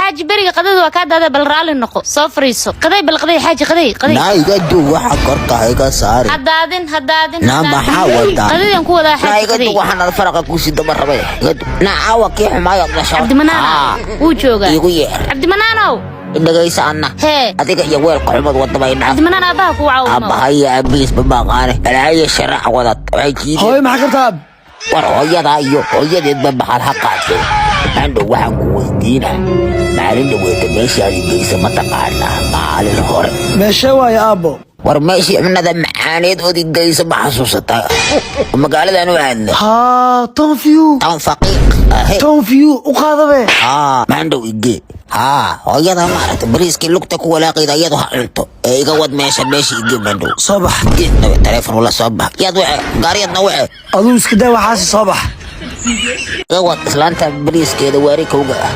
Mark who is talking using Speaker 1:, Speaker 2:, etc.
Speaker 1: حاج بري قضي وكاد هذا بالرال النقو صفريسو قضي بالقضي حاج قضي
Speaker 2: لا يقدو واحد قرطة هيك صار
Speaker 1: هدادين
Speaker 2: نعم حاول
Speaker 1: قضي ينكو ذا
Speaker 2: لا
Speaker 1: حاج
Speaker 2: يقدو
Speaker 1: قضي
Speaker 2: واحد الفرق كوسي دمر بيه يقدو نعاوة كيف ما يقدر شو
Speaker 1: عبد منان وجوجا
Speaker 2: يقول
Speaker 1: عبد منانو
Speaker 2: إنك يسألنا
Speaker 1: هي
Speaker 2: أديك يويل قحمد وطبعين
Speaker 1: عبد منان أباك وعاو
Speaker 2: أبا هي أبيس بباقاني العيش الشرع وضط عيشي
Speaker 3: هاي ما حكرتها
Speaker 2: warhooyada iyo hooyadeedba maxaad ha qaatay andhow waxaan ku weydiinaa maalin dhaweeta meeshaad geysa ma taqaanaa maalin hore
Speaker 3: meeshee waaye aabbo
Speaker 2: war meeshii cunada macaaneed ood geysa ma xasuusataa magaaladaan u aadna
Speaker 3: haa tonfiyu
Speaker 2: tan faqiiq
Speaker 3: tonfiyu u qaadabe
Speaker 2: maandhow igee hooyada maaragta bariiskii lugta ku walaaqayda iyadu ha cunto ee iga wad meesha igee maandhow
Speaker 3: soo bax
Speaker 2: geednawe taleefon wala soo bax yaad wace gaariyadna wace
Speaker 3: aduu iska daa waxaasi soo bax
Speaker 2: iga wad islaanta bariiskeeda waari kowga ah